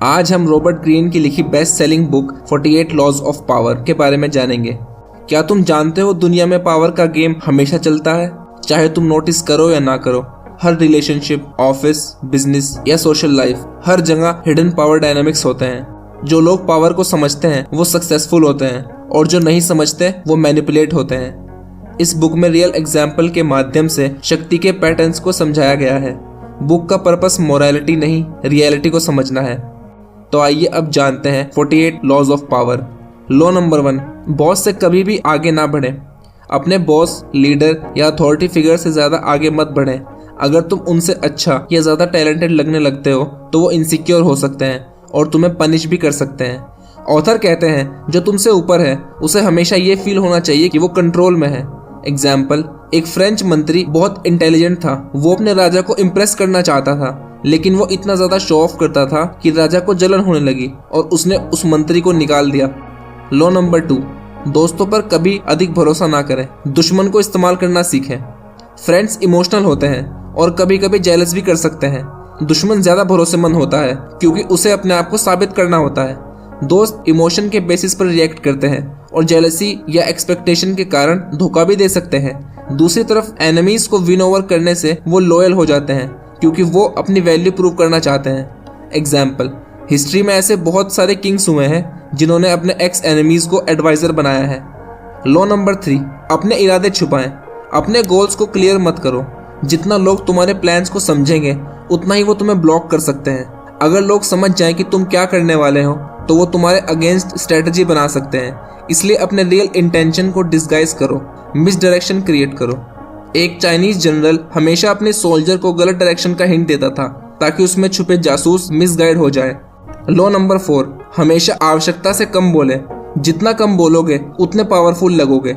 आज हम Robert Greene की लिखी best selling book 48 laws of power के बारे में जानेंगे। क्या तुम जानते हो दुनिया में पावर का गेम हमेशा चलता है, चाहे तुम नोटिस करो या ना करो। हर रिलेशनशिप, ऑफिस, बिजनेस या सोशल लाइफ, हर जगह हिडन पावर डायनामिक्स होते हैं। जो लोग पावर को समझते हैं वो सक्सेसफुल होते हैं और जो नहीं समझते वो मैनिपुलेट होते हैं। इस बुक में रियल एग्जाम्पल के माध्यम से शक्ति के पैटर्न्स को समझाया गया है। बुक का पर्पस मोरालिटी नहीं, रियलिटी को समझना है। तो आइए अब जानते हैं 48 laws of power. Law number 1, boss से कभी भी आगे ना बढ़े। अपने बॉस, लीडर या अथॉरिटी फिगर से ज्यादा आगे मत बढ़े। अगर तुम उनसे अच्छा या ज्यादा टैलेंटेड लगने लगते हो तो वो इनसिक्योर हो सकते हैं और तुम्हें पनिश भी कर सकते हैं। ऑथर कहते हैं जो तुमसे ऊपर है उसे हमेशा ये फील होना चाहिए कि वो कंट्रोल में है। एग्जाम्पल, एक फ्रेंच मंत्री बहुत इंटेलिजेंट था। वो अपने राजा को इम्प्रेस करना चाहता था, लेकिन वो इतना ज्यादा शो ऑफ करता था कि राजा को जलन होने लगी और उसने उस मंत्री को निकाल दिया। लॉ नंबर 2, दोस्तों पर कभी अधिक भरोसा ना करें, दुश्मन को इस्तेमाल करना सीखें। फ्रेंड्स इमोशनल होते हैं और कभी कभी जेलस भी कर सकते हैं। दुश्मन ज्यादा भरोसेमंद होता है क्योंकि उसे अपने आप को साबित करना होता है। दोस्त इमोशन के बेसिस पर रिएक्ट करते हैं और जेलसी या एक्सपेक्टेशन के कारण धोखा भी दे सकते हैं। दूसरी तरफ एनिमीज को विन ओवर करने से वो लॉयल हो जाते हैं क्योंकि वो अपनी वैल्यू प्रूव करना चाहते हैं। एग्जाम्पल, हिस्ट्री में ऐसे बहुत सारे किंग्स हुए हैं जिन्होंने अपने एक्स एनिमीज को एडवाइजर बनाया है। लॉ नंबर 3, अपने इरादे छुपाएं। अपने गोल्स को क्लियर मत करो। जितना लोग तुम्हारे प्लान्स को समझेंगे उतना ही वो तुम्हें ब्लॉक कर सकते हैं। अगर लोग समझ जाएं कि तुम क्या करने वाले हो तो वो तुम्हारे अगेंस्ट स्ट्रेटजी बना सकते हैं। इसलिए अपने रियल इंटेंशन को डिस्गाइज करो, मिस डायरेक्शन क्रिएट करो। एक चाइनीज जनरल हमेशा अपने सोल्जर को गलत डायरेक्शन का हिंट देता था ताकि उसमें छुपे जासूस मिसगाइड हो जाए। लॉ नंबर 4, हमेशा आवश्यकता से कम बोले। जितना कम बोलोगे उतने पावरफुल लगोगे।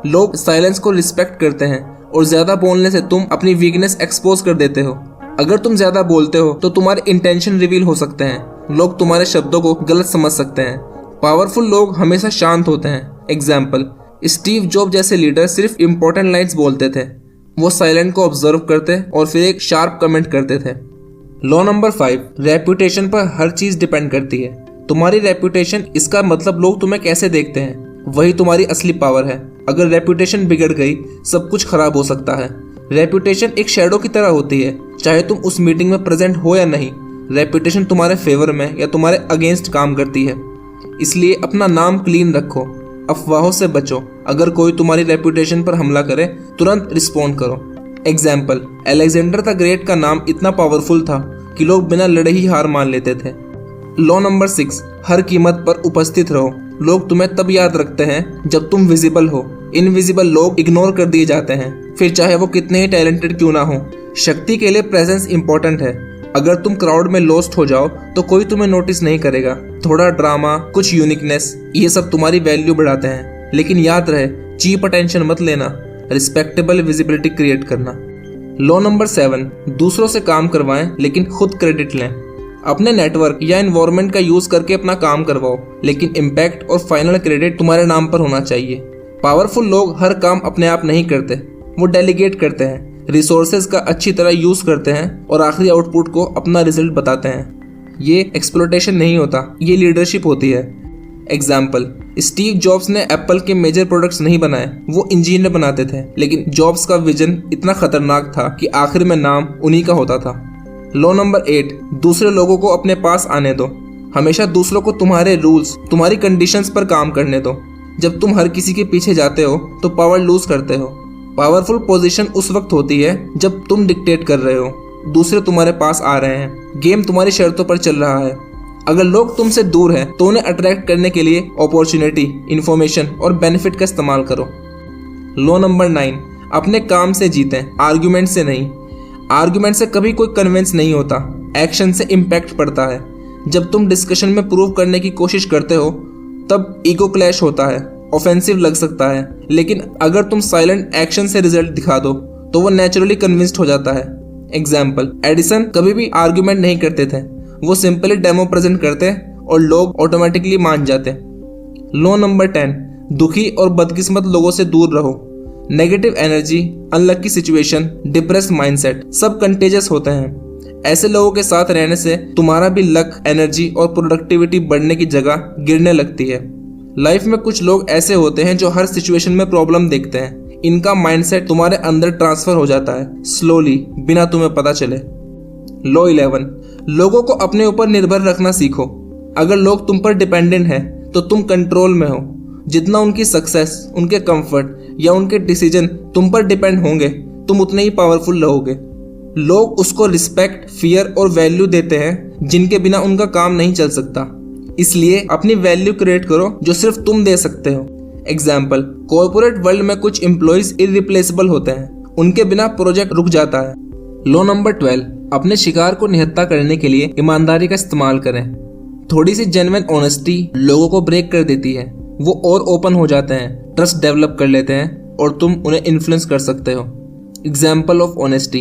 लोग साइलेंस को रिस्पेक्ट करते हैं और ज्यादा बोलने से तुम अपनी वीकनेस एक्सपोज कर देते हो। अगर तुम ज्यादा बोलते हो तो तुम्हारे इंटेंशन रिवील हो सकते हैं। लोग तुम्हारे शब्दों को गलत समझ सकते हैं। पावरफुल लोग हमेशा शांत होते हैं। एग्जाम्पल, स्टीव जॉब जैसे लीडर सिर्फ इम्पोर्टेंट लाइन्स बोलते थे। वो साइलेंट को ऑब्जर्व करते और फिर एक शार्प कमेंट करते थे। लॉ नंबर 5, रेपुटेशन पर हर चीज डिपेंड करती है। तुम्हारी रेपुटेशन, इसका मतलब लोग तुम्हें कैसे देखते हैं, वही तुम्हारी असली पावर है। अगर रेपुटेशन बिगड़ गई सब कुछ खराब हो सकता है। रेपुटेशन एक शैडो की तरह होती है, चाहे तुम उस मीटिंग में प्रेजेंट हो या नहीं। रेपुटेशन तुम्हारे फेवर में या तुम्हारे अगेंस्ट काम करती है। इसलिए अपना नाम क्लीन रखो, अफवाहों से बचो। अगर कोई तुम्हारी रेपुटेशन पर हमला करे तुरंत रिस्पॉन्ड करो। एग्जाम्पल, अलेक्जेंडर द ग्रेट का नाम इतना पावरफुल था कि लोग बिना लड़े ही हार मान लेते थे। लॉ नंबर 6, हर कीमत पर उपस्थित रहो। लोग तुम्हें तब याद रखते हैं जब तुम विजिबल हो। इनविजिबल लोग इग्नोर कर दिए जाते हैं, फिर चाहे वो कितने ही टैलेंटेड क्यों ना हो। शक्ति के लिए प्रेजेंस इंपॉर्टेंट है। अगर तुम क्राउड में लॉस्ट हो जाओ तो कोई तुम्हें नोटिस नहीं करेगा। थोड़ा ड्रामा, कुछ यूनिकनेस, ये सब तुम्हारी वैल्यू बढ़ाते हैं। लेकिन याद रहे, चीप अटेंशन मत लेना, रिस्पेक्टेबल विजिबिलिटी क्रिएट करना। लॉ नंबर 7, दूसरों से काम करवाएं लेकिन खुद क्रेडिट लें। अपने नेटवर्क या एनवायरनमेंट का यूज करके अपना काम करवाओ, लेकिन इम्पैक्ट और फाइनल क्रेडिट तुम्हारे नाम पर होना चाहिए। पावरफुल लोग हर काम अपने आप नहीं करते, वो डेलीगेट करते हैं, रिसोर्सेज का अच्छी तरह यूज करते हैं और आखिरी आउटपुट को अपना रिजल्ट बताते हैं। ये एक्सप्लॉयटेशन नहीं होता, ये लीडरशिप होती है। एग्जाम्पल, स्टीव जॉब्स ने एप्पल के मेजर प्रोडक्ट्स नहीं बनाए, वो इंजीनियर बनाते थे। लेकिन जॉब्स का विजन इतना खतरनाक था कि आखिर में नाम उन्हीं का होता था। लॉ नंबर 8, दूसरे लोगों को अपने पास आने दो। हमेशा दूसरों को तुम्हारे रूल्स, तुम्हारी कंडीशंस पर काम करने दो। जब तुम हर किसी के पीछे जाते हो तो पावर लूज करते हो। पावरफुल पोजीशन उस वक्त होती है जब तुम डिक्टेट कर रहे हो, दूसरे तुम्हारे पास आ रहे हैं, गेम तुम्हारी शर्तों पर चल रहा है। अगर लोग तुमसे दूर हैं तो उन्हें अट्रैक्ट करने के लिए अपॉर्चुनिटी, इंफॉर्मेशन और बेनिफिट का इस्तेमाल करो। लॉ नंबर 9, अपने काम से जीतें, आर्ग्यूमेंट से नहीं। आर्ग्यूमेंट से कभी कोई कन्विंस नहीं होता, एक्शन से इम्पैक्ट पड़ता है। जब तुम डिस्कशन में प्रूव करने की कोशिश करते हो तब ईगो क्लैश होता है, ऑफेंसिव लग सकता है। लेकिन अगर तुम साइलेंट एक्शन से रिजल्ट दिखा दो तो वो नेचुरली कन्विंस्ड हो जाता है। एग्जाम्पल, एडिसन कभी भी आर्ग्यूमेंट नहीं करते थे, वो सिंपली डेमो प्रेजेंट करते और लोग ऑटोमेटिकली मान जाते। लॉ नंबर 10, दुखी और बदकिस्मत लोगों से दूर रहो। Negative energy, unlucky situation, depressed mindset सब कंटेजियस होते हैं। ऐसे लोगों के साथ रहने से तुम्हारा भी लक, एनर्जी और प्रोडक्टिविटी बढ़ने की जगह गिरने लगती है। लाइफ में कुछ लोग ऐसे होते हैं जो हर सिचुएशन में प्रॉब्लम देखते हैं। इनका माइंडसेट तुम्हारे अंदर ट्रांसफर हो जाता है स्लोली, बिना तुम्हें पता चले। लॉ 11, लोगों को अपने ऊपर निर्भर रखना सीखो। अगर लोग तुम पर डिपेंडेंट हैं तो तुम कंट्रोल में हो। जितना उनकी सक्सेस, उनके कंफर्ट या उनके डिसीजन तुम पर डिपेंड होंगे, तुम उतने ही पावरफुल रहोगे। लोग उसको रिस्पेक्ट, फियर और वैल्यू देते हैं जिनके बिना उनका काम नहीं चल सकता। इसलिए अपनी वैल्यू क्रिएट करो जो सिर्फ तुम दे सकते हो। एग्जाम्पल, कॉर्पोरेट वर्ल्ड में कुछ एम्प्लॉइज इररिप्लेसेबल होते हैं, उनके बिना प्रोजेक्ट रुक जाता है। लॉ नंबर 12, अपने शिकार को निहत्था करने के लिए ईमानदारी का इस्तेमाल करें। थोड़ी सी जेन्युइन ऑनेस्टी लोगों को ब्रेक कर देती है। वो और ओपन हो जाते हैं, ट्रस्ट डेवलप कर लेते हैं और तुम उन्हें इन्फ्लुएंस कर सकते हो। एग्जाम्पल ऑफ ऑनेस्टी,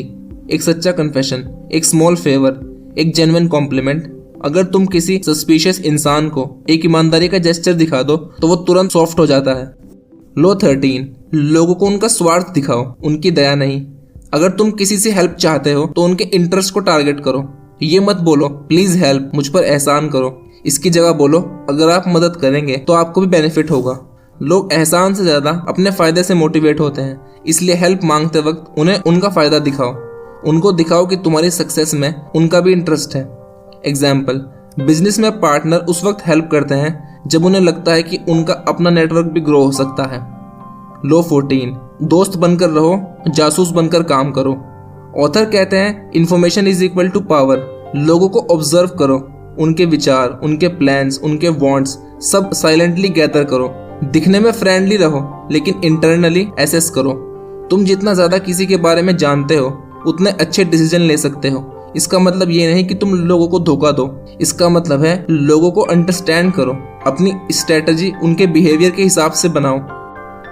एक सच्चा कन्फेशन, एक स्मॉल फेवर, एक जेन्युइन कॉम्प्लीमेंट। अगर तुम किसी सस्पिशियस इंसान को एक ईमानदारी का जेस्चर दिखा दो तो वो तुरंत सॉफ्ट हो जाता है। लॉ 13, लोगों को उनका स्वार्थ दिखाओ, उनकी दया नहीं। अगर तुम किसी से हेल्प चाहते हो तो उनके इंटरेस्ट को टारगेट करो। ये मत बोलो प्लीज हेल्प, मुझ पर एहसान करो। इसकी जगह बोलो अगर आप मदद करेंगे तो आपको भी बेनिफिट होगा। लोग एहसान से ज्यादा अपने फायदे से मोटिवेट होते हैं, इसलिए हेल्प मांगते वक्त उन्हें उनका फायदा दिखाओ। उनको दिखाओ कि तुम्हारी सक्सेस में उनका भी इंटरेस्ट है। एग्जाम्पल, बिजनेस में पार्टनर उस वक्त हेल्प करते हैं जब उन्हें लगता है कि उनका अपना नेटवर्क भी ग्रो हो सकता है। लॉ 14, दोस्त बनकर रहो, जासूस बनकर काम करो। ऑथर कहते हैं information is equal to power. लोगों को ऑब्जर्व करो, उनके विचार, उनके प्लान्स, उनके वांट्स सब साइलेंटली गैदर करो। दिखने में फ्रेंडली रहो लेकिन इंटरनली एसेस करो। तुम जितना ज्यादा किसी के बारे में जानते हो उतने अच्छे डिसीजन ले सकते हो। इसका मतलब ये नहीं कि तुम लोगों को धोखा दो, इसका मतलब है लोगों को अंडरस्टैंड करो। अपनी स्ट्रेटजी उनके बिहेवियर के हिसाब से बनाओ।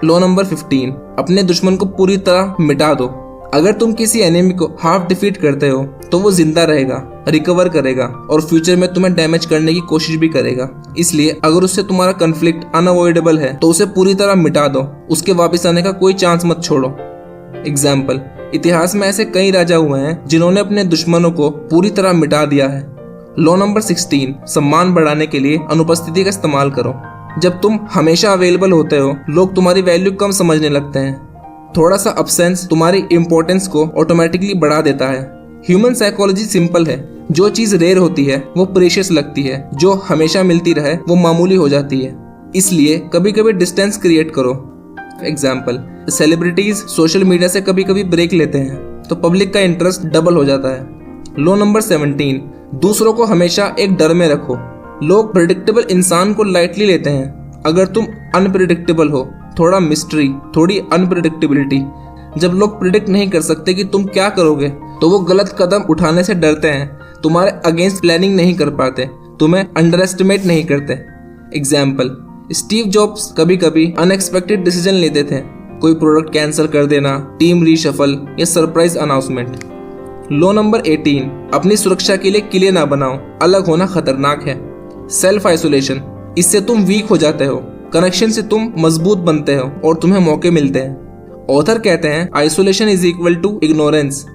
लॉ नंबर 15, अपने दुश्मन को पूरी तरह मिटा दो। अगर तुम किसी एनिमी को हाफ डिफीट करते हो तो वो जिंदा रहेगा, रिकवर करेगा और फ्यूचर में तुम्हें डैमेज करने की कोशिश भी करेगा। इसलिए अगर उससे तुम्हारा कन्फ्लिक्ट अनअवॉइडेबल है तो उसे पूरी तरह मिटा दो, उसके वापस आने का कोई चांस मत छोड़ो। एग्जाम्पल, इतिहास में ऐसे कई राजा हुए हैं जिन्होंने अपने दुश्मनों को पूरी तरह मिटा दिया है। लॉ नंबर 16, सम्मान बढ़ाने के लिए अनुपस्थिति का इस्तेमाल करो। जब तुम हमेशा अवेलेबल होते हो लोग तुम्हारी वैल्यू कम समझने लगते हैं। थोड़ा सा अब्सेंस तुम्हारी इंपॉर्टेंस को ऑटोमेटिकली बढ़ा देता है। ह्यूमन साइकोलॉजी सिंपल है, जो चीज रेयर होती है वो प्रेशियस लगती है, जो हमेशा मिलती रहे वो मामूली हो जाती है। इसलिए कभी कभी डिस्टेंस क्रिएट करो। एग्जाम्पल, सेलिब्रिटीज सोशल मीडिया से कभी कभी ब्रेक लेते हैं तो पब्लिक का इंटरेस्ट डबल हो जाता है। लॉ नंबर 17, दूसरों को हमेशा एक डर में रखो। लोग प्रेडिक्टेबल इंसान को लाइटली लेते हैं। अगर तुम अनप्रेडिक्टेबल हो, थोड़ा मिस्ट्री, थोड़ी अनप्रेडिक्टेबिलिटी, जब लोग प्रिडिक्ट नहीं कर सकते कि तुम क्या करोगे तो वो गलत कदम उठाने से डरते हैं, तुम्हारे अगेंस्ट प्लानिंग नहीं कर पाते, तुम्हें अंडर एस्टिमेट नहीं करते। एग्जाम्पल, स्टीव जॉब्स कभी कभी अनएक्सपेक्टेड डिसीजन लेते थे, कोई प्रोडक्ट कैंसिल कर देना, टीम रीशफल या सरप्राइज अनाउंसमेंट। लॉ नंबर 18, अपनी सुरक्षा के लिए किले ना बनाओ, अलग होना खतरनाक है। सेल्फ आइसोलेशन, इससे तुम वीक हो जाते हो, कनेक्शन से तुम मजबूत बनते हो और तुम्हें मौके मिलते हैं। ऑथर कहते हैं isolation is equal to ignorance.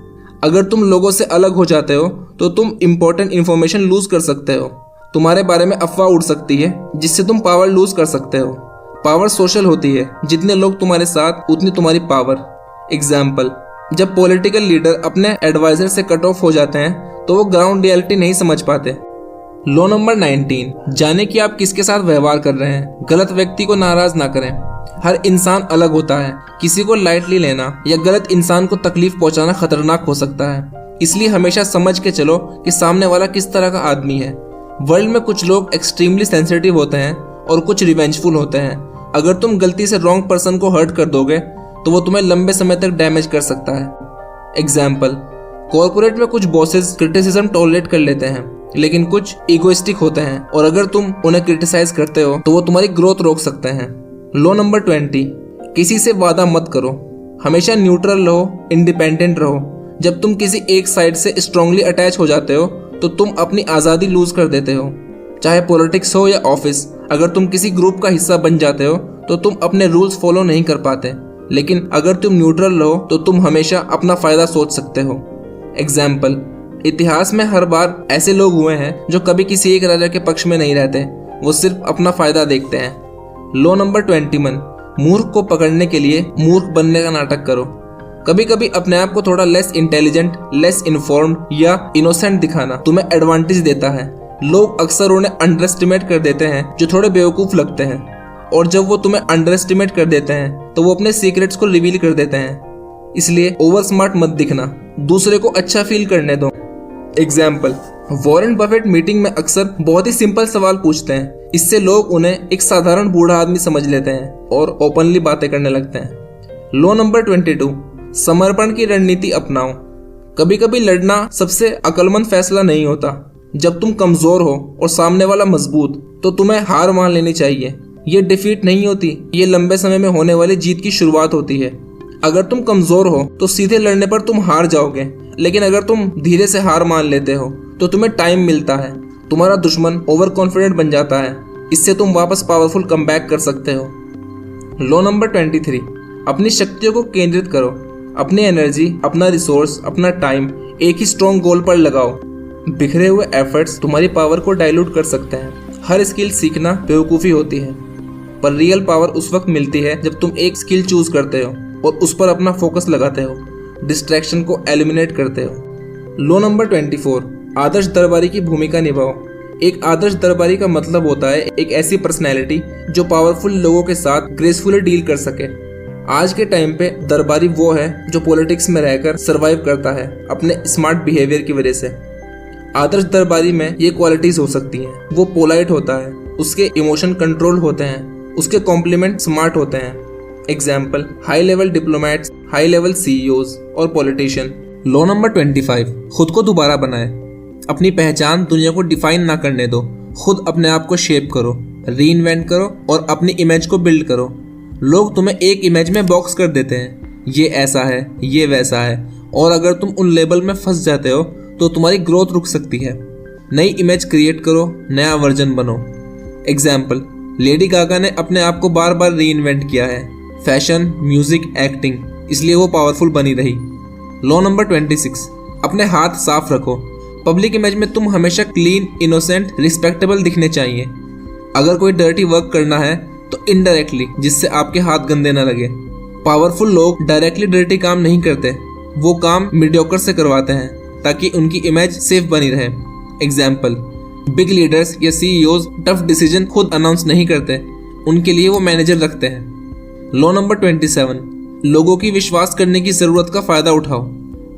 अगर तुम लोगों से अलग हो जाते हो तो तुम इंपॉर्टेंट इंफॉर्मेशन लूज कर सकते हो, तुम्हारे बारे में अफवाह उड़ सकती है जिससे तुम पावर लूज कर सकते हो। पावर सोशल होती है, जितने लोग तुम्हारे साथ उतनी तुम्हारी पावर। एग्जाम्पल, जब पॉलिटिकल लीडर अपने एडवाइजर से कट ऑफ हो जाते हैं तो वो ग्राउंड रियलिटी नहीं समझ पाते। लॉ नंबर 19, जाने कि आप किसके साथ व्यवहार कर रहे हैं। गलत व्यक्ति को नाराज ना करें। हर इंसान अलग होता है, किसी को लाइटली लेना या गलत इंसान को तकलीफ पहुंचाना खतरनाक हो सकता है। इसलिए हमेशा समझ के चलो कि सामने वाला किस तरह का आदमी है। वर्ल्ड में कुछ लोग एक्सट्रीमली सेंसिटिव होते हैं और कुछ रिवेंजफुल होते हैं। अगर तुम गलती से रॉन्ग पर्सन को हर्ट कर दोगे तो वो तुम्हें लंबे समय तक डैमेज कर सकता है। एग्जाम्पल, कॉर्पोरेट में कुछ बॉसेस क्रिटिसिज्म टॉलरेट कर लेते हैं लेकिन कुछ इगोइस्टिक होते हैं और अगर तुम उन्हें क्रिटिसाइज करते हो तो वो तुम्हारी ग्रोथ रोक सकते हैं। लॉ नंबर 20, किसी से वादा मत करो, हमेशा न्यूट्रल रहो, इंडिपेंडेंट रहो। जब तुम किसी एक साइड से स्ट्रांगली अटैच हो जाते हो तो तुम अपनी आज़ादी लूज कर देते हो। चाहे पॉलिटिक्स हो या ऑफिस, अगर तुम किसी ग्रुप का हिस्सा बन जाते हो तो तुम अपने रूल्स फॉलो नहीं कर पाते, लेकिन अगर तुम न्यूट्रल रहो तो तुम हमेशा अपना फायदा सोच सकते हो। एग्जाम्पल, इतिहास में हर बार ऐसे लोग हुए हैं जो कभी किसी एक राजा के पक्ष में नहीं रहते, वो सिर्फ अपना फायदा देखते हैं। लॉ नंबर 21, मूर्ख को पकड़ने के लिए मूर्ख बनने का नाटक करो। कभी कभी अपने आप को थोड़ा लेस इंटेलिजेंट, लेस इन्फॉर्म्ड या इनोसेंट दिखाना तुम्हें एडवांटेज देता है। लोग अक्सर उन्हें अंडर एस्टिमेट कर देते हैं जो थोड़े बेवकूफ लगते हैं, और जब वो तुम्हें अंडर एस्टिमेट कर देते हैं तो वो अपने सीक्रेट्स को रिवील कर देते हैं। इसलिए ओवर स्मार्ट मत दिखना, दूसरे को अच्छा फील करने दो। एग्जाम्पल, वॉरेन बफेट मीटिंग में अक्सर बहुत ही सिंपल सवाल पूछते हैं, इससे लोग उन्हें एक साधारण बूढ़ा आदमी समझ लेते हैं और ओपनली बातें करने लगते हैं। लॉ नंबर 22, समर्पण की रणनीति अपनाओ। कभी कभी लड़ना सबसे अक्लमंद फैसला नहीं होता। जब तुम कमजोर हो और सामने वाला मजबूत, तो तुम्हें हार मान लेनी चाहिए। ये डिफीट नहीं होती, ये लंबे समय में होने वाली जीत की शुरुआत होती है। अगर तुम कमजोर हो तो सीधे लड़ने पर तुम हार जाओगे, लेकिन अगर तुम धीरे से हार मान लेते हो तो तुम्हें टाइम मिलता है। तुम्हारा दुश्मन ओवर कॉन्फिडेंट बन जाता है, इससे तुम वापस पावरफुल कमबैक कर सकते हो। लॉ नंबर 23, अपनी शक्तियों को केंद्रित करो। अपनी एनर्जी, अपना रिसोर्स, अपना टाइम एक ही स्ट्रॉन्ग गोल पर लगाओ। बिखरे हुए एफर्ट्स तुम्हारी पावर को डाइल्यूट कर सकते हैं। हर स्किल सीखना बेवकूफ़ी होती है, पर रियल पावर उस वक्त मिलती है जब तुम एक स्किल चूज करते हो और उस पर अपना फोकस लगाते हो, डिस्ट्रैक्शन को एलिमिनेट करते हो। लॉ नंबर 24, आदर्श दरबारी की भूमिका निभाओ। एक आदर्श दरबारी का मतलब होता है एक ऐसी पर्सनैलिटी जो पावरफुल लोगों के साथ ग्रेसफुली डील कर सके। आज के टाइम पे दरबारी वो है जो पॉलिटिक्स में रहकर सरवाइव करता है अपने स्मार्ट बिहेवियर की वजह से। आदर्श दरबारी में ये क्वालिटीज हो सकती हैं। वो पोलाइट होता है, उसके इमोशन कंट्रोल होते हैं, उसके कॉम्प्लीमेंट स्मार्ट होते हैं। Example, high level diplomats, high level CEOs और पॉलिटिशियन। लॉ नंबर 25, खुद को दोबारा बनाए। अपनी पहचान दुनिया को डिफाइन ना करने दो, खुद अपने आप को शेप करो, रीइन्वेंट करो और अपनी इमेज को बिल्ड करो। लोग तुम्हें एक इमेज में बॉक्स कर देते हैं, ये ऐसा है, ये वैसा है, और अगर तुम उन लेबल में फंस जाते हो तो तुम्हारी ग्रोथ रुक सकती है। नई इमेज क्रिएट करो, नया वर्जन बनो। एग्जाम्पल, लेडी गागा ने अपने आप को बार बार रीइन्वेंट किया है, फैशन, म्यूजिक, एक्टिंग, इसलिए वो पावरफुल बनी रही। लॉ नंबर 26, अपने हाथ साफ रखो। पब्लिक इमेज में तुम हमेशा क्लीन, इनोसेंट, रिस्पेक्टेबल दिखने चाहिए। अगर कोई डर्टी वर्क करना है तो इनडायरेक्टली, जिससे आपके हाथ गंदे न लगे। पावरफुल लोग डायरेक्टली डर्टी काम नहीं करते, वो काम मीडियोकर से करवाते हैं ताकि उनकी इमेज सेफ बनी रहे। एग्जाम्पल, बिग लीडर्स या सीईओज टफ डिसीजन खुद अनाउंस नहीं करते, उनके लिए वो मैनेजर रखते हैं। लॉ नंबर 27, लोगों की विश्वास करने की जरूरत का फायदा उठाओ।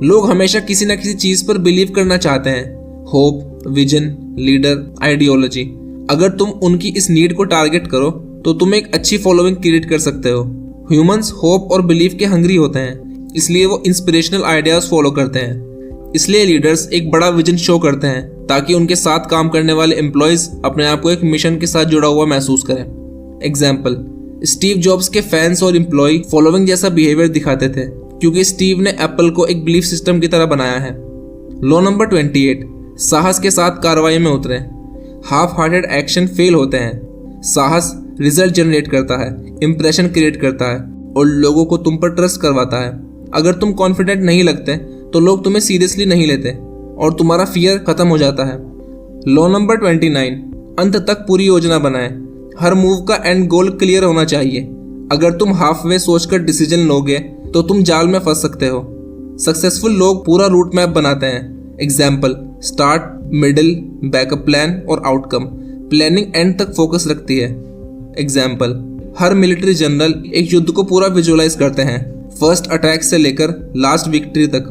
लोग हमेशा किसी न किसी चीज पर बिलीव करना चाहते हैं, होप, विजन, लीडर, आइडियोलॉजी। अगर तुम उनकी इस नीड को टारगेट करो तो तुम एक अच्छी फॉलोइंग क्रिएट कर सकते हो। ह्यूमंस होप और बिलीफ के हंग्री होते हैं, इसलिए वो इंस्पिरेशनल आइडियाज फॉलो करते हैं। इसलिए लीडर्स एक बड़ा विजन शो करते हैं ताकि उनके साथ काम करने वाले एम्प्लॉयज अपने आप को एक मिशन के साथ जुड़ा हुआ महसूस करें। एग्जाम्पल, स्टीव जॉब्स के फैंस और एम्प्लॉय फॉलोइंग जैसा बिहेवियर दिखाते थे क्योंकि स्टीव ने एप्पल को एक बिलीफ सिस्टम की तरह बनाया है। लॉ नंबर 28, साहस के साथ कार्रवाई में उतरे। हाफ हार्टेड एक्शन फेल होते हैं। साहस रिजल्ट जनरेट करता है, इंप्रेशन क्रिएट करता है और लोगों को तुम पर ट्रस्ट करवाता है। अगर तुम कॉन्फिडेंट नहीं लगते तो लोग तुम्हें सीरियसली नहीं लेते और तुम्हारा फियर खत्म हो जाता है। लॉ नंबर 29, अंत तक पूरी योजना बनाएं। हर मूव का एंड गोल क्लियर होना चाहिए। अगर तुम हाफ वे सोचकर डिसीजन लोगे तो तुम जाल में फंस सकते हो। सक्सेसफुल लोग पूरा रूट मैप बनाते हैं। Example, start, middle, backup plan और आउटकम। प्लानिंग एंड तक फोकस रखती है। एग्जाम्पल, हर मिलिट्री जनरल एक युद्ध को पूरा विजुअलाइज करते हैं, फर्स्ट अटैक से लेकर लास्ट विक्ट्री तक।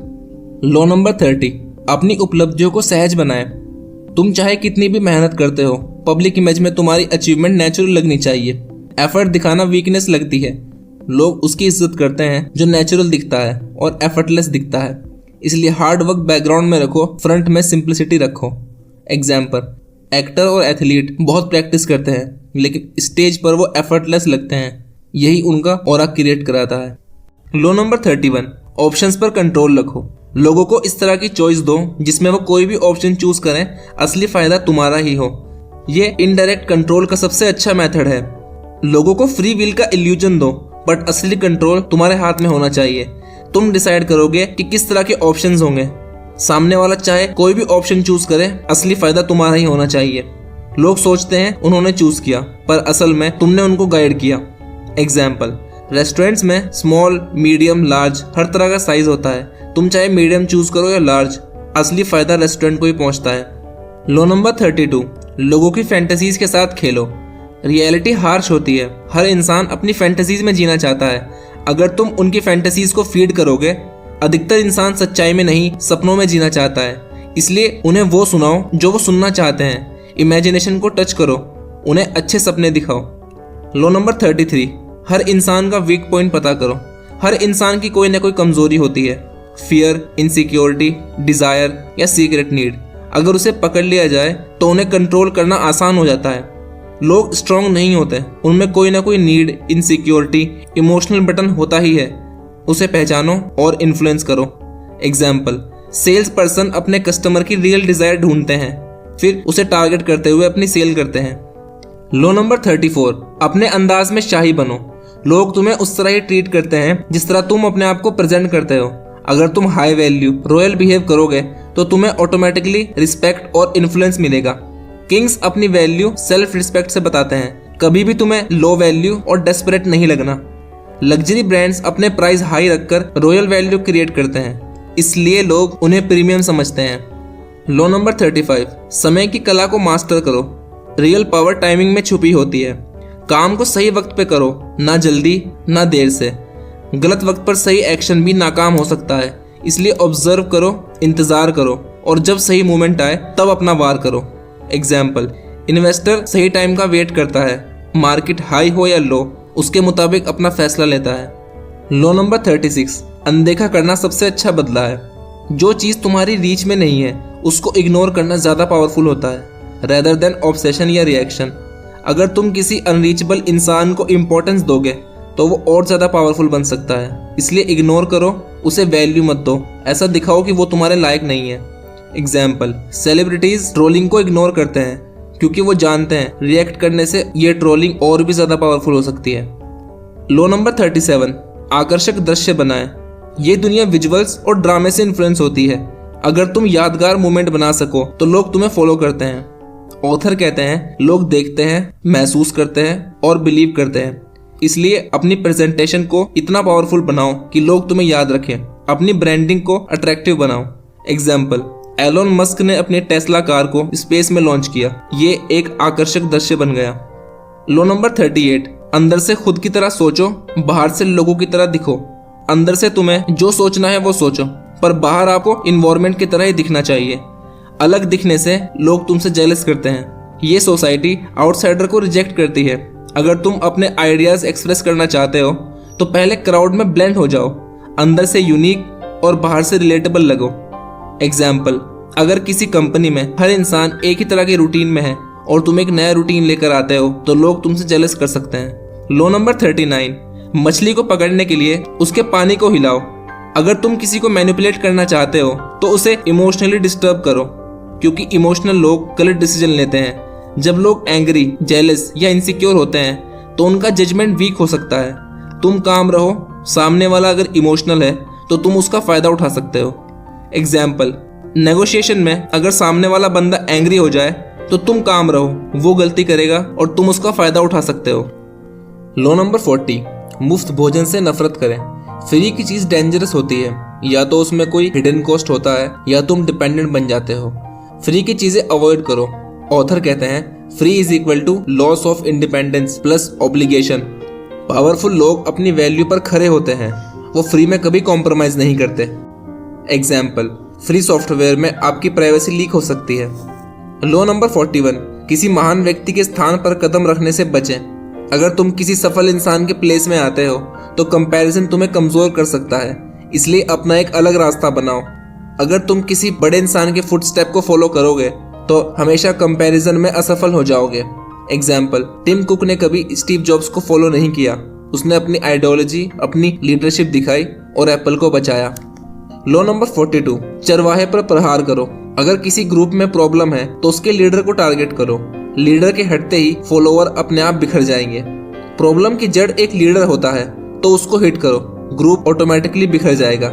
लॉ नंबर 30, अपनी उपलब्धियों को सहज बनाएं। तुम चाहे कितनी भी मेहनत करते हो, पब्लिक इमेज में तुम्हारी अचीवमेंट नेचुरल लगनी चाहिए। एफर्ट दिखाना वीकनेस लगती है। लोग उसकी इज्जत करते हैं जो नेचुरल दिखता है और एफर्टलेस दिखता है। इसलिए हार्ड वर्क बैकग्राउंड में रखो, फ्रंट में सिंप्लिसिटी रखो। एग्जाम्पल, एक्टर और एथलीट बहुत प्रैक्टिस करते हैं लेकिन स्टेज पर वो एफर्टलेस लगते हैं, यही उनका ऑरा क्रिएट कराता है। लॉ नंबर 31, ऑप्शंस पर कंट्रोल रखो। लोगों को इस तरह की चॉइस दो जिसमें वो कोई भी ऑप्शन चूज करें, असली फायदा तुम्हारा ही हो। ये इनडायरेक्ट कंट्रोल का सबसे अच्छा मेथड है। लोगों को फ्री विल का इल्यूजन दो, बट असली कंट्रोल तुम्हारे हाथ में होना चाहिए। तुम डिसाइड करोगे कि किस तरह के ऑप्शंस होंगे। सामने वाला चाहे कोई भी ऑप्शन चूज करे, असली फायदा तुम्हारा ही होना चाहिए। लोग सोचते हैं उन्होंने चूज किया, पर असल में तुमने उनको गाइड किया। एग्जाम्पल, रेस्टोरेंट्स में स्मॉल, मीडियम, लार्ज हर तरह का साइज होता है। तुम चाहे मीडियम चूज करो या लार्ज, असली फायदा रेस्टोरेंट को ही पहुंचता है। लॉ नंबर 32, लोगों की फैंटेसीज के साथ खेलो। रियलिटी हार्श होती है। हर इंसान अपनी फैंटेसीज में जीना चाहता है। अगर तुम उनकी फैंटेसीज को फीड करोगे, अधिकतर इंसान सच्चाई में नहीं, सपनों में जीना चाहता है। इसलिए उन्हें वो सुनाओ जो वो सुनना चाहते हैं। इमेजिनेशन को टच करो, उन्हें अच्छे सपने दिखाओ। लॉ नंबर 33, हर इंसान का वीक पॉइंट पता करो। हर इंसान की कोई ना कोई कमजोरी होती है। फियर, इनसिक्योरिटी, डिजायर या सीक्रेट नीड। अगर उसे पकड़ लिया जाए तो उन्हें कंट्रोल करना आसान हो जाता है। लोग स्ट्रांग नहीं होते, उनमें कोई ना कोई नीड, इनसिक्योरिटी, इमोशनल बटन होता ही है। उसे पहचानो और इन्फ्लुएंस करो। एग्जाम्पल, सेल्स पर्सन अपने कस्टमर की रियल डिजायर ढूंढते हैं, फिर उसे टारगेट करते हुए अपनी सेल करते हैं। लॉ नंबर 34, अपने अंदाज में शाही बनो। लोग तुम्हें उस तरह ही ट्रीट करते हैं जिस तरह तुम अपने आप को प्रेजेंट करते हो। अगर तुम हाई वैल्यू, रॉयल बिहेव करोगे तो तुम्हें ऑटोमेटिकली रिस्पेक्ट और इन्फ्लुएंस मिलेगा। किंग्स अपनी वैल्यू सेल्फ रिस्पेक्ट से बताते हैं। कभी भी तुम्हें लो वैल्यू और डेस्परेट नहीं लगना। लग्जरी ब्रांड्स अपने प्राइस हाई रखकर रॉयल वैल्यू क्रिएट करते हैं, इसलिए लोग उन्हें प्रीमियम समझते हैं। लॉ नंबर 35, समय की कला को मास्टर करो। रियल पावर टाइमिंग में छुपी होती है। काम को सही वक्त पे करो, ना जल्दी ना देर से। गलत वक्त पर सही एक्शन भी नाकाम हो सकता है, इसलिए ऑब्जर्व करो, इंतजार करो और जब सही मोमेंट आए तब अपना वार करो। एग्जाम्पल, इन्वेस्टर सही टाइम का वेट करता है। मार्केट हाई हो या लो, उसके मुताबिक अपना फैसला लेता है। लॉ नंबर 36, अनदेखा करना सबसे अच्छा बदला है। जो चीज तुम्हारी रीच में नहीं है उसको इग्नोर करना ज्यादा पावरफुल होता है, रेदर देन ऑब्सेशन या रिएक्शन। अगर तुम किसी अनरीचेबल इंसान को इंपॉर्टेंस दोगे तो वो और ज्यादा पावरफुल बन सकता है, इसलिए इग्नोर करो, उसे वैल्यू मत दो। ऐसा दिखाओ कि वो तुम्हारे लायक नहीं है। एग्जाम्पल, सेलिब्रिटीज ट्रोलिंग को इग्नोर करते हैं क्योंकि वो जानते हैं रिएक्ट करने से ये ट्रोलिंग और भी ज्यादा पावरफुल हो सकती है। लॉ नंबर 37, आकर्षक दृश्य बनाएं। ये दुनिया विजुअल्स और ड्रामे से इन्फ्लुएंस होती है। अगर तुम यादगार मोमेंट बना सको तो लोग तुम्हें फॉलो करते हैं। ऑथर कहते हैं, लोग देखते हैं, महसूस करते हैं और बिलीव करते हैं। इसलिए अपनी प्रेजेंटेशन को इतना पावरफुल बनाओ कि लोग तुम्हें याद रखें। अपनी ब्रांडिंग को अट्रैक्टिव बनाओ। एग्जाम्पल, एलोन मस्क ने अपनी टेस्ला कार को स्पेस में लॉन्च किया। ये एक आकर्षक दृश्य बन गया। लॉ नंबर 38, अंदर से खुद की तरह सोचो, बाहर से लोगों की तरह दिखो। अंदर से तुम्हें जो सोचना है वो सोचो, पर बाहर आपको इन्वायरमेंट की तरह ही दिखना चाहिए। अलग दिखने से लोग तुमसे जेलस करते हैं। ये सोसाइटी आउटसाइडर को रिजेक्ट करती है। अगर तुम अपने आइडियाज एक्सप्रेस करना चाहते हो तो पहले क्राउड में ब्लेंड हो जाओ। अंदर से यूनिक और बाहर से रिलेटेबल लगो। एग्जाम्पल, अगर किसी कंपनी में हर इंसान एक ही तरह के रूटीन में है और तुम एक नया रूटीन लेकर आते हो तो लोग तुमसे जेलस कर सकते हैं। लॉ नंबर 39, मछली को पकड़ने के लिए उसके पानी को हिलाओ। अगर तुम किसी को मैनिपुलेट करना चाहते हो तो उसे इमोशनली डिस्टर्ब करो, क्योंकि इमोशनल लोग गलत डिसीजन लेते हैं। जब लोग एंग्री, जेलस या इनसिक्योर होते हैं तो उनका जजमेंट वीक हो सकता है। तुम काम रहो, सामने वाला अगर इमोशनल है तो तुम उसका फायदा उठा सकते हो। एग्जाम्पल, नेगोशिएशन में अगर सामने वाला बंदा एंग्री हो जाए तो तुम काम रहो, वो गलती करेगा और तुम उसका फायदा उठा सकते हो। लॉ नंबर 40, मुफ्त भोजन से नफरत करें। फ्री की चीज डेंजरस होती है, या तो उसमें कोई हिडन कॉस्ट होता है या तुम डिपेंडेंट बन जाते हो। फ्री की चीजें अवॉइड करो। ऑथर कहते हैं, free is equal to loss of independence plus obligation. Powerful लोग अपनी वैल्यू पर खरे होते हैं, वो फ्री में कभी कॉम्प्रोमाइज नहीं करते। एग्जाम्पल, फ्री सॉफ्टवेयर में आपकी प्राइवेसी लीक हो सकती है। लॉ नंबर 41, किसी महान व्यक्ति के स्थान पर कदम रखने से बचें। अगर तुम किसी सफल इंसान के प्लेस में आते हो तो कंपैरिजन तुम्हें कमजोर कर सकता है, इसलिए अपना एक अलग रास्ता बनाओ। अगर तुम किसी बड़े इंसान के फुटस्टेप को फॉलो करोगे तो हमेशा कंपैरिजन में असफल हो जाओगे। एग्जाम्पल, टिम कुक ने कभी स्टीव जॉब्स को फॉलो नहीं किया। उसने अपनी आइडियोलॉजी, अपनी लीडरशिप दिखाई और एप्पल को बचाया। लॉ नंबर 42, चरवाहे पर प्रहार करो। अगर किसी ग्रुप में प्रॉब्लम है तो उसके लीडर को टारगेट करो। लीडर के हटते ही फॉलोअर अपने आप बिखर जाएंगे। प्रॉब्लम की जड़ एक लीडर होता है तो उसको हिट करो, ग्रुप ऑटोमेटिकली बिखर जाएगा।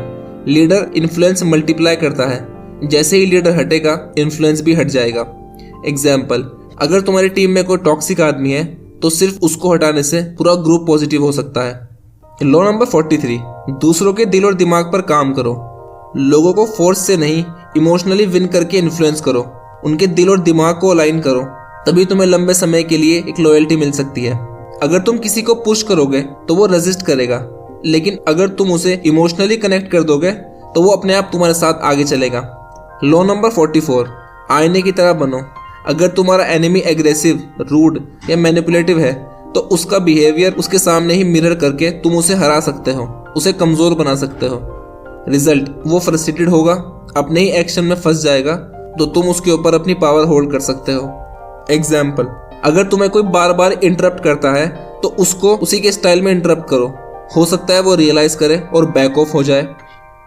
लीडर इन्फ्लुएंस मल्टीप्लाई करता है, जैसे ही लीडर हटेगा इन्फ्लुएंस भी हट जाएगा। एग्जाम्पल, अगर तुम्हारी टीम में कोई टॉक्सिक आदमी है तो सिर्फ उसको हटाने से पूरा ग्रुप पॉजिटिव हो सकता है। लॉ नंबर 43, दूसरों के दिल और दिमाग पर काम करो। लोगों को फोर्स से नहीं, इमोशनली विन करके इन्फ्लुएंस करो। उनके दिल और दिमाग को अलाइन करो, तभी तुम्हें लंबे समय के लिए एक लॉयल्टी मिल सकती है। अगर तुम किसी को पुश करोगे तो वो रेजिस्ट करेगा, लेकिन अगर तुम उसे इमोशनली कनेक्ट कर दोगे तो वो अपने आप तुम्हारे साथ आगे चलेगा। लॉ नंबर 44, आईने की तरह बनो। अगर तुम्हारा एनिमी एग्रेसिव, रूड या मैनिपुलेटिव है तो उसका बिहेवियर उसके सामने ही मिरर करके तुम उसे हरा सकते हो, उसे कमजोर बना सकते हो। रिजल्ट, वो फ्रस्ट्रेटेड होगा, अपने ही एक्शन में फंस जाएगा, तो तुम उसके ऊपर अपनी पावर होल्ड कर सकते हो। एग्जाम्पल, अगर तुम्हें कोई बार बार इंटरप्ट करता है तो उसको उसी के स्टाइल में इंटरप्ट करो, हो सकता है वो रियलाइज करे और बैक ऑफ हो जाए।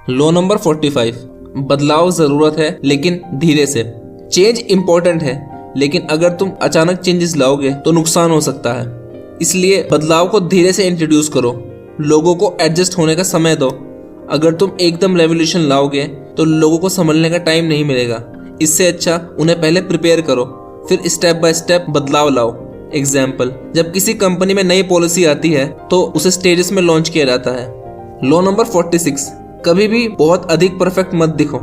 लॉ नंबर 45, बदलाव जरूरत है लेकिन धीरे से। चेंज इंपॉर्टेंट है, लेकिन अगर तुम अचानक चेंजेस लाओगे तो नुकसान हो सकता है। इसलिए बदलाव को धीरे से इंट्रोड्यूस करो, लोगों को एडजस्ट होने का समय दो। अगर तुम एकदम रेवोल्यूशन लाओगे तो लोगों को संभलने का टाइम नहीं मिलेगा। इससे अच्छा उन्हें पहले प्रिपेयर करो, फिर स्टेप बाय स्टेप बदलाव लाओ। एग्जाम्पल, जब किसी कंपनी में नई पॉलिसी आती है तो उसे स्टेजेस में लॉन्च किया जाता है। लॉ नंबर 46, कभी भी बहुत अधिक परफेक्ट मत दिखो।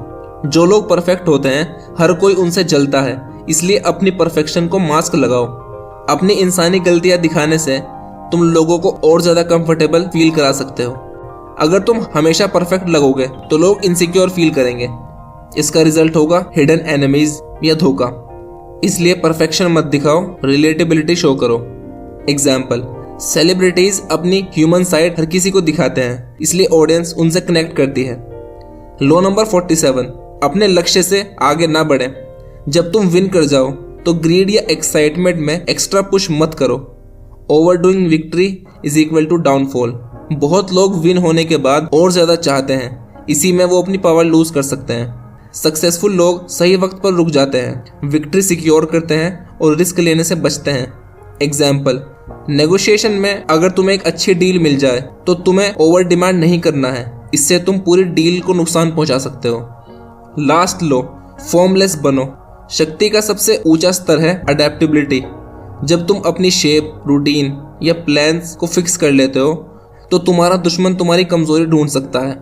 जो लोग परफेक्ट होते हैं हर कोई उनसे जलता है, इसलिए अपनी परफेक्शन को मास्क लगाओ। अपनी इंसानी गलतियां दिखाने से तुम लोगों को और ज्यादा कंफर्टेबल फील करा सकते हो। अगर तुम हमेशा परफेक्ट लगोगे तो लोग इनसिक्योर फील करेंगे। इसका रिजल्ट होगा हिडन एनिमीज या धोखा। इसलिए परफेक्शन मत दिखाओ, रिलेटेबिलिटी शो करो। एग्जाम्पल, सेलिब्रिटीज अपनी ह्यूमन साइड हर किसी को दिखाते हैं, इसलिए ऑडियंस उनसे कनेक्ट करती है। लॉ नंबर 47, अपने लक्ष्य से आगे ना बढ़े। जब तुम विन कर जाओ तो ग्रीड या एक्साइटमेंट में एक्स्ट्रा पुश मत करो। Overdoing victory is equal to downfall. बहुत लोग विन होने के बाद और ज्यादा चाहते हैं, इसी में वो अपनी पावर लूज कर सकते हैं। सक्सेसफुल लोग सही वक्त पर रुक जाते हैं, विक्ट्री सिक्योर करते हैं और रिस्क लेने से बचते हैं। एग्जाम्पल, नेगोशिएशन में अगर तुम्हें एक अच्छी डील मिल जाए तो तुम्हें ओवर डिमांड नहीं करना है, इससे तुम पूरी डील को नुकसान पहुंचा सकते हो। लास्ट लो, फॉर्मलेस बनो। शक्ति का सबसे ऊंचा स्तर है अडेप्टेबिलिटी। जब तुम अपनी शेप, रूटीन या प्लान्स को फिक्स कर लेते हो तो तुम्हारा दुश्मन तुम्हारी कमजोरी ढूंढ सकता है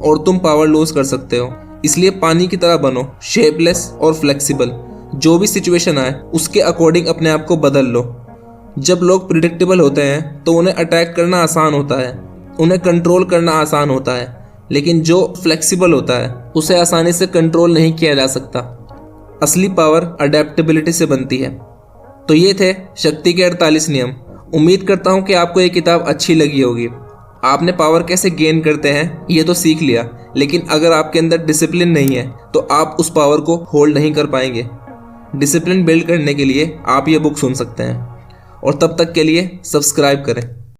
और तुम पावर लूज कर सकते हो। इसलिए पानी की तरह बनो, शेपलेस और फ्लेक्सिबल। जो भी सिचुएशन आए उसके अकॉर्डिंग अपने आप को बदल लो। जब लोग प्रिडिक्टेबल होते हैं तो उन्हें अटैक करना आसान होता है, उन्हें कंट्रोल करना आसान होता है, लेकिन जो फ्लेक्सिबल होता है उसे आसानी से कंट्रोल नहीं किया जा सकता। असली पावर अडेप्टेबिलिटी से बनती है। तो ये थे शक्ति के 48 नियम। उम्मीद करता हूँ कि आपको ये किताब अच्छी लगी होगी। आपने पावर कैसे गेन करते हैं ये तो सीख लिया, लेकिन अगर आपके अंदर डिसिप्लिन नहीं है तो आप उस पावर को होल्ड नहीं कर पाएंगे। डिसिप्लिन बिल्ड करने के लिए आप ये बुक सुन सकते हैं और तब तक के लिए सब्सक्राइब करें।